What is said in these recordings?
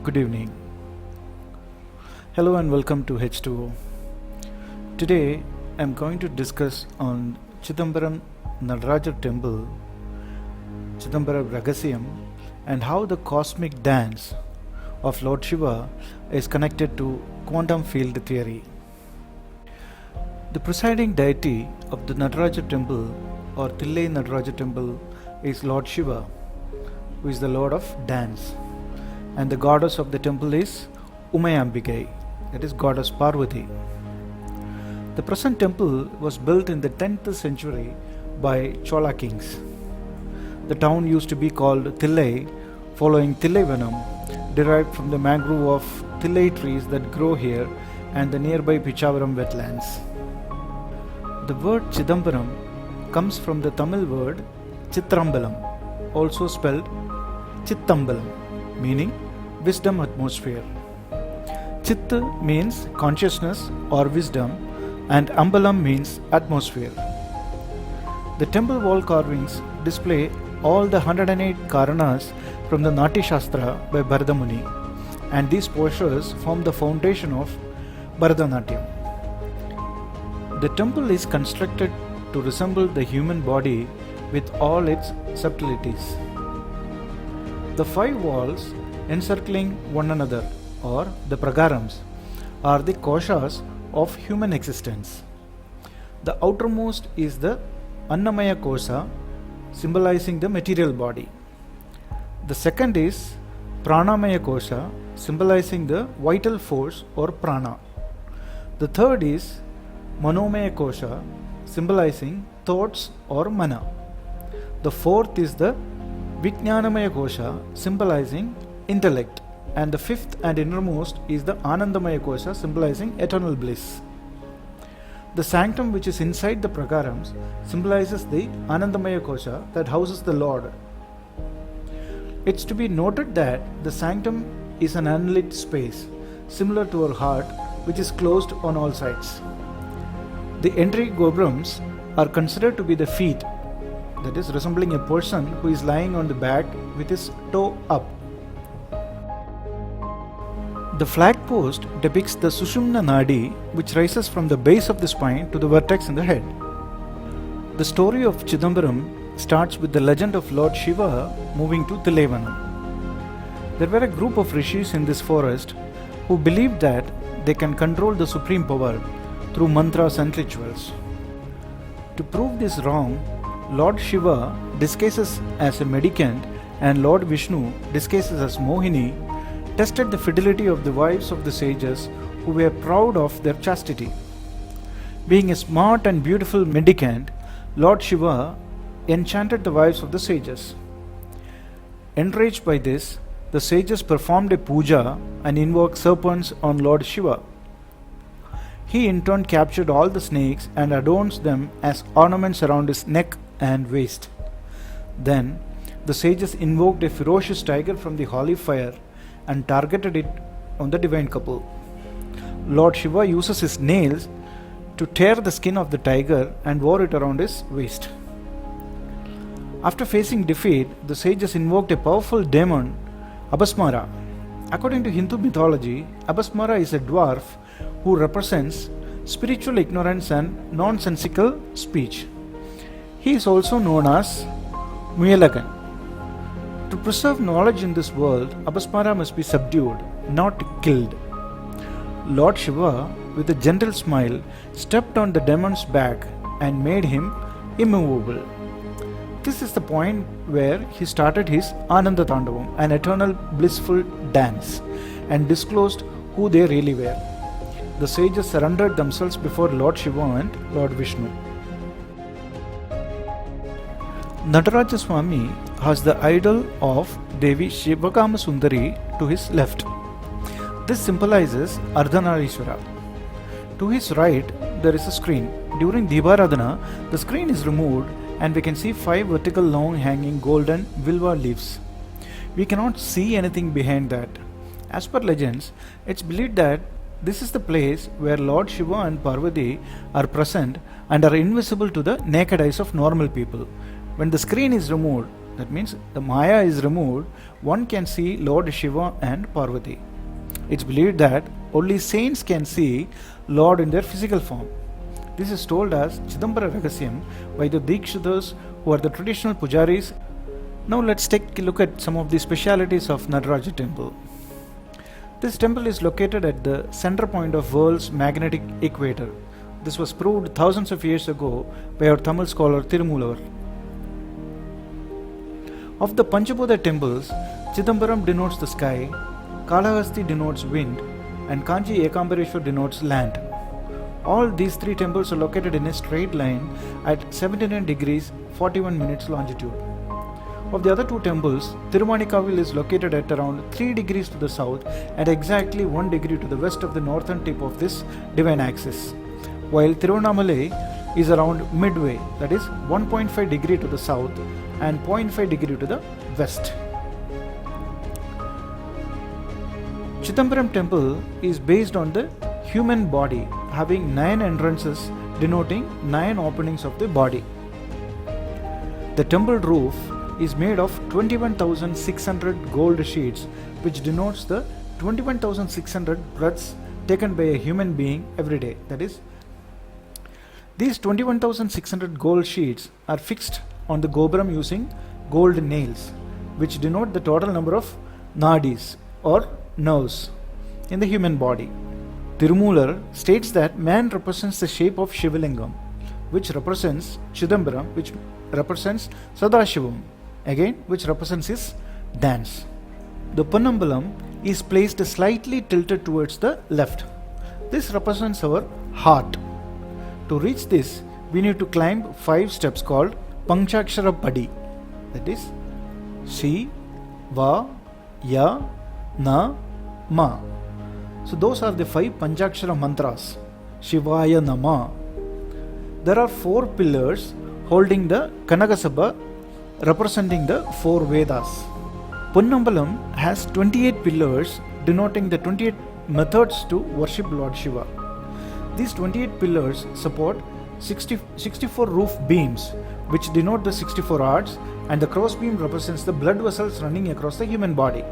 Good evening. Hello and welcome to H2O. Today I am going to discuss on Chidambaram Nadaraja Temple, Chidambaram Ragasyam, and how the cosmic dance of Lord Shiva is connected to quantum field theory. The presiding deity of the Nadaraja Temple or Thillai Nadaraja Temple is Lord Shiva, who is the Lord of dance, and the goddess of the temple is Umayambikai, that is goddess Parvati. The present temple was built in the 10th century by Chola kings. The town used to be called Thillai, following Thillaivanam, derived from the mangrove of Thillai trees that grow here and the nearby Pichavaram wetlands. The word Chidambaram comes from the Tamil word Chitrambalam, also spelled Chittambalam, meaning wisdom atmosphere. Chit means consciousness or wisdom, and Ambalam means atmosphere. The temple wall carvings display all the 108 Karanas from the Nati Shastra by Bharata Muni, and these postures form the foundation of Bharatanatyam. The temple is constructed to resemble the human body with all its subtleties. The 5 walls encircling one another, or the pragarams, are the koshas of human existence. The outermost is the Annamaya Kosha, symbolizing the material body. The second is Pranamaya Kosha, symbolizing the vital force or prana. The third is Manomaya Kosha, symbolizing thoughts or mana. The fourth is the Vijnanamaya Kosha, symbolizing intellect, and the fifth and innermost is the Anandamaya Kosha, symbolizing eternal bliss. The sanctum which is inside the pragarams symbolizes the Anandamaya Kosha that houses the Lord. It's to be noted that the sanctum is an unlit space, similar to our heart, which is closed on all sides. The entry gopurams are considered to be the feet, that is, resembling a person who is lying on the back with his toe up. The flag post depicts the Sushumna Nadi, which rises from the base of the spine to the vertex in the head. The story of Chidambaram starts with the legend of Lord Shiva moving to Thillaivanam. There were a group of rishis in this forest who believed that they can control the supreme power through mantras and rituals. To prove this wrong, Lord Shiva disguises as a mendicant and Lord Vishnu disguises as Mohini tested the fidelity of the wives of the sages who were proud of their chastity. Being a smart and beautiful mendicant, Lord Shiva enchanted the wives of the sages. Enraged by this, the sages performed a puja and invoked serpents on Lord Shiva. He in turn captured all the snakes and adorns them as ornaments around his neck and waist. Then the sages invoked a ferocious tiger from the holy fire and targeted it on the divine couple. Lord Shiva uses his nails to tear the skin of the tiger and wore it around his waist. After facing defeat, the sages invoked a powerful demon, Abhasmara. According to Hindu mythology, Abhasmara is a dwarf who represents spiritual ignorance and nonsensical speech. He is also known as Muyalagan. To preserve knowledge in this world, Abhasmara must be subdued, not killed. Lord Shiva, with a gentle smile, stepped on the demon's back and made him immovable. This is the point where he started his Ananda Tandavam, an eternal blissful dance, and disclosed who they really were. The sages surrendered themselves before Lord Shiva and Lord Vishnu. Nataraja Swami has the idol of Devi Shivakama Sundari to his left. This symbolizes Ardhanarishwara. To his right, there is a screen. During Deeparadhana, the screen is removed and we can see 5 vertical long hanging golden Vilva leaves. We cannot see anything behind that. As per legends, it's believed that this is the place where Lord Shiva and Parvati are present and are invisible to the naked eyes of normal people. When the screen is removed, that means the Maya is removed, one can see Lord Shiva and Parvati. It's believed that only saints can see Lord in their physical form. This is told as Chidambara Ragasyam by the Dikshitas, who are the traditional pujaris. Now let's take a look at some of the specialities of Nataraja temple. This temple is located at the center point of world's magnetic equator. This was proved thousands of years ago by our Tamil scholar Tirumoolar. Of the Panchabhuta temples, Chidambaram denotes the sky, Kalahasti denotes wind, and Kanchi Ekambareshwar denotes land. All these three temples are located in a straight line at 79 degrees 41 minutes longitude. Of the other two temples, Tirumanikavil is located at around 3 degrees to the south and exactly 1 degree to the west of the northern tip of this divine axis, while Tiruvannamalai is around midway, that is 1.5 degree to the south and 0.5 degree to the west. Chidambaram temple is based on the human body, having 9 entrances denoting 9 openings of the body. The temple roof is made of 21,600 gold sheets, which denotes the 21,600 breaths taken by a human being every day. That is, these 21,600 gold sheets are fixed on the gopuram using gold nails, which denote the total number of nadis or nerves in the human body. Tirumoolar states that man represents the shape of Shivalingam, which represents Chidambaram, which represents Sadashivam, again which represents his dance. The Ponnambalam is placed slightly tilted towards the left. This represents our heart. To reach this, we need to climb 5 steps called Panchakshara Padi, that is Si, Va, Ya, Na, Ma. So those are the 5 Panchakshara mantras. Shivaya Nama. There are 4 pillars holding the Kanakasabha, representing the 4 Vedas. Ponnambalam has 28 pillars denoting the 28 methods to worship Lord Shiva. These 28 pillars support 64 roof beams, which denote the 64 arts, and the cross beam represents the blood vessels running across the human body.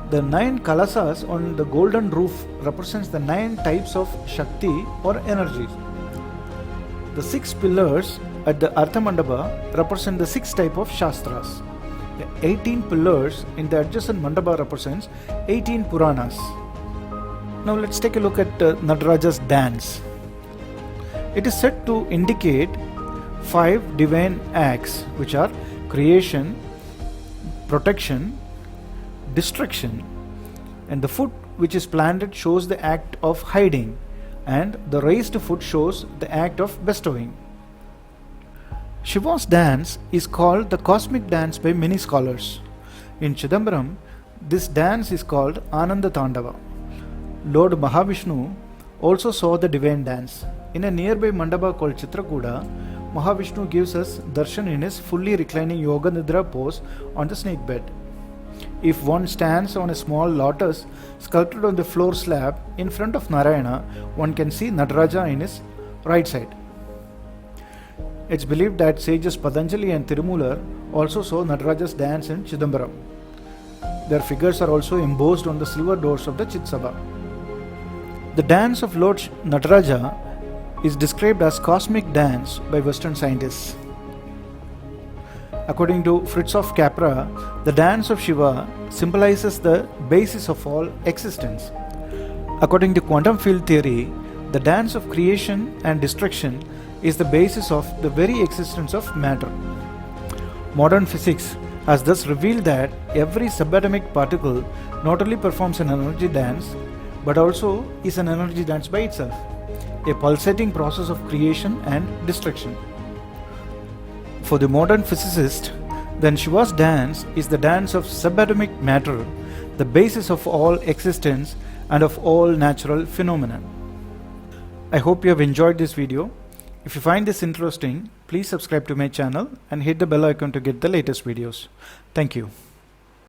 The 9 kalasas on the golden roof represents the 9 types of Shakti or energies. The 6 pillars at the Artha Mandapa represent the 6 types of Shastras. The 18 pillars in the adjacent Mandapa represents 18 Puranas. Now let's take a look at Nataraja's dance. It is said to indicate 5 divine acts, which are creation, protection, destruction, and the foot which is planted shows the act of hiding, and the raised foot shows the act of bestowing. Shiva's dance is called the cosmic dance by many scholars. In Chidambaram, this dance is called Ananda Tandava. Lord Mahavishnu also saw the divine dance. In a nearby mandapa called Chitrakuda, Mahavishnu gives us darshan in his fully reclining Yoga Nidra pose on the snake bed. If one stands on a small lotus sculpted on the floor slab in front of Narayana, one can see Nataraja in his right side. It's believed that sages Patanjali and Tirumoolar also saw Nataraja's dance in Chidambaram. Their figures are also embossed on the silver doors of the Chitsabha. The dance of Lord Nataraja is described as cosmic dance by Western scientists. According to Fritz of Capra, the dance of Shiva symbolizes the basis of all existence. According to quantum field theory, the dance of creation and destruction is the basis of the very existence of matter. Modern physics has thus revealed that every subatomic particle not only performs an energy dance, but also is an energy dance by itself, a pulsating process of creation and destruction. For the modern physicist, then Shiva's dance is the dance of subatomic matter, the basis of all existence and of all natural phenomena. I hope you have enjoyed this video. If you find this interesting, please subscribe to my channel and hit the bell icon to get the latest videos. Thank you.